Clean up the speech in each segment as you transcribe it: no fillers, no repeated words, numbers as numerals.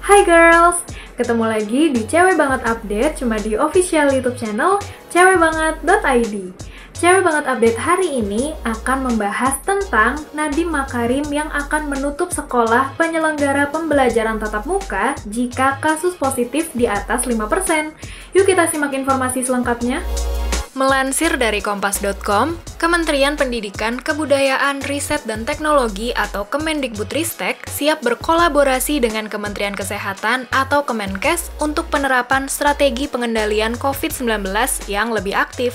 Hai girls, ketemu lagi di Cewek Banget Update cuma di official YouTube channel cewekbanget.id. Cewek Banget Update hari ini akan membahas tentang Nadiem Makarim yang akan menutup sekolah penyelenggara pembelajaran tatap muka jika kasus positif di atas 5%. Yuk kita simak informasi selengkapnya. Melansir dari kompas.com, Kementerian Pendidikan, Kebudayaan, Riset, dan Teknologi atau Kemendikbudristek siap berkolaborasi dengan Kementerian Kesehatan atau Kemenkes untuk penerapan strategi pengendalian COVID-19 yang lebih aktif.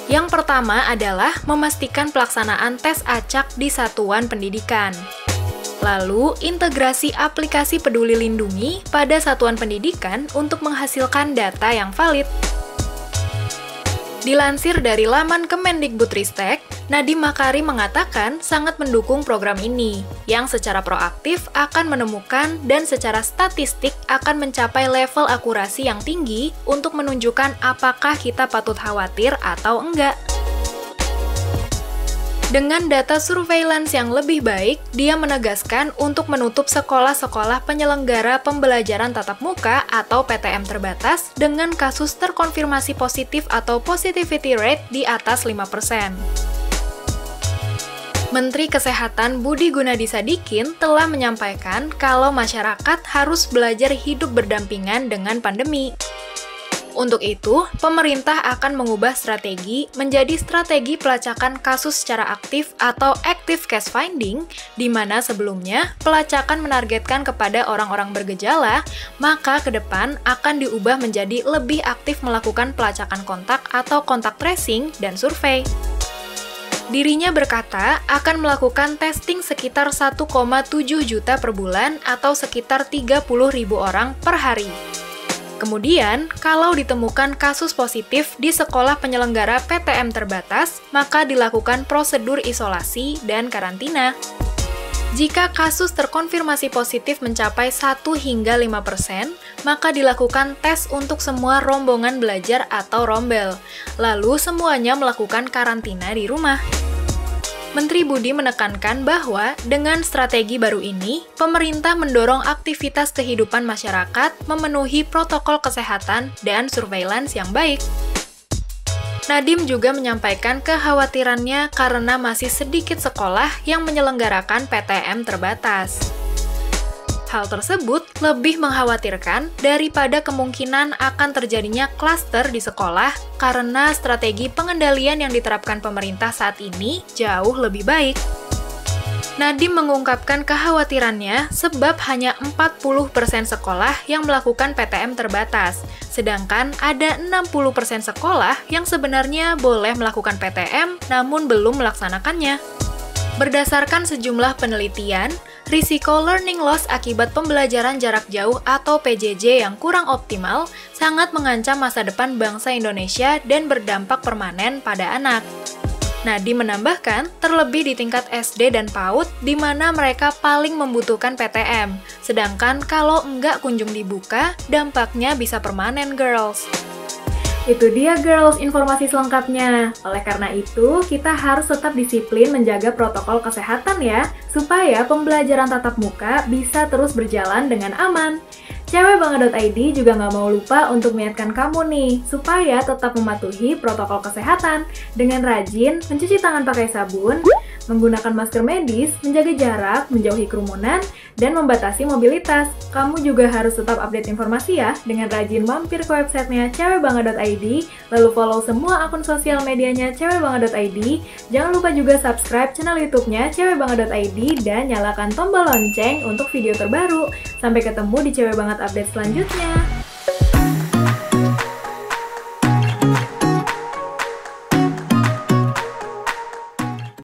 Yang pertama adalah memastikan pelaksanaan tes acak di satuan pendidikan. Lalu, integrasi aplikasi Peduli Lindungi pada satuan pendidikan untuk menghasilkan data yang valid. Dilansir dari laman Kemendikbudristek, Nadiem Makarim mengatakan sangat mendukung program ini, yang secara proaktif akan menemukan dan secara statistik akan mencapai level akurasi yang tinggi untuk menunjukkan apakah kita patut khawatir atau enggak. Dengan data surveillance yang lebih baik, dia menegaskan untuk menutup sekolah-sekolah penyelenggara pembelajaran tatap muka atau PTM terbatas dengan kasus terkonfirmasi positif atau positivity rate di atas 5%. Menteri Kesehatan Budi Gunadisadikin telah menyampaikan kalau masyarakat harus belajar hidup berdampingan dengan pandemi. Untuk itu, pemerintah akan mengubah strategi menjadi strategi pelacakan kasus secara aktif atau active case finding, di mana sebelumnya pelacakan menargetkan kepada orang-orang bergejala, maka ke depan akan diubah menjadi lebih aktif melakukan pelacakan kontak atau kontak tracing dan survei. Dirinya berkata akan melakukan testing sekitar 1,7 juta per bulan atau sekitar 30.000 orang per hari. Kemudian, kalau ditemukan kasus positif di sekolah penyelenggara PTM terbatas, maka dilakukan prosedur isolasi dan karantina. Jika kasus terkonfirmasi positif mencapai 1 hingga 5%, maka dilakukan tes untuk semua rombongan belajar atau rombel. Lalu semuanya melakukan karantina di rumah. Menteri Budi menekankan bahwa dengan strategi baru ini, pemerintah mendorong aktivitas kehidupan masyarakat memenuhi protokol kesehatan dan surveillance yang baik. Nadiem juga menyampaikan kekhawatirannya karena masih sedikit sekolah yang menyelenggarakan PTM terbatas. Hal tersebut lebih mengkhawatirkan daripada kemungkinan akan terjadinya klaster di sekolah karena strategi pengendalian yang diterapkan pemerintah saat ini jauh lebih baik. Nadiem mengungkapkan kekhawatirannya sebab hanya 40% sekolah yang melakukan PTM terbatas, sedangkan ada 60% sekolah yang sebenarnya boleh melakukan PTM namun belum melaksanakannya. Berdasarkan sejumlah penelitian, risiko learning loss akibat pembelajaran jarak jauh atau PJJ yang kurang optimal sangat mengancam masa depan bangsa Indonesia dan berdampak permanen pada anak. Nadiem menambahkan, terlebih di tingkat SD dan PAUD, di mana mereka paling membutuhkan PTM, sedangkan kalau enggak kunjung dibuka, dampaknya bisa permanen, girls. Itu dia girls, informasi selengkapnya. Oleh karena itu, kita harus tetap disiplin menjaga protokol kesehatan ya, supaya pembelajaran tatap muka bisa terus berjalan dengan aman. Cewekbanget.id juga nggak mau lupa untuk mengingatkan kamu nih, supaya tetap mematuhi protokol kesehatan dengan rajin mencuci tangan pakai sabun, menggunakan masker medis, menjaga jarak, menjauhi kerumunan, dan membatasi mobilitas. Kamu juga harus tetap update informasi ya, dengan rajin mampir ke websitenya cewekbanget.id, lalu follow semua akun sosial medianya cewekbanget.id, jangan lupa juga subscribe channel YouTube-nya cewekbanget.id, dan nyalakan tombol lonceng untuk video terbaru. Sampai ketemu di Cewek Banget Update selanjutnya.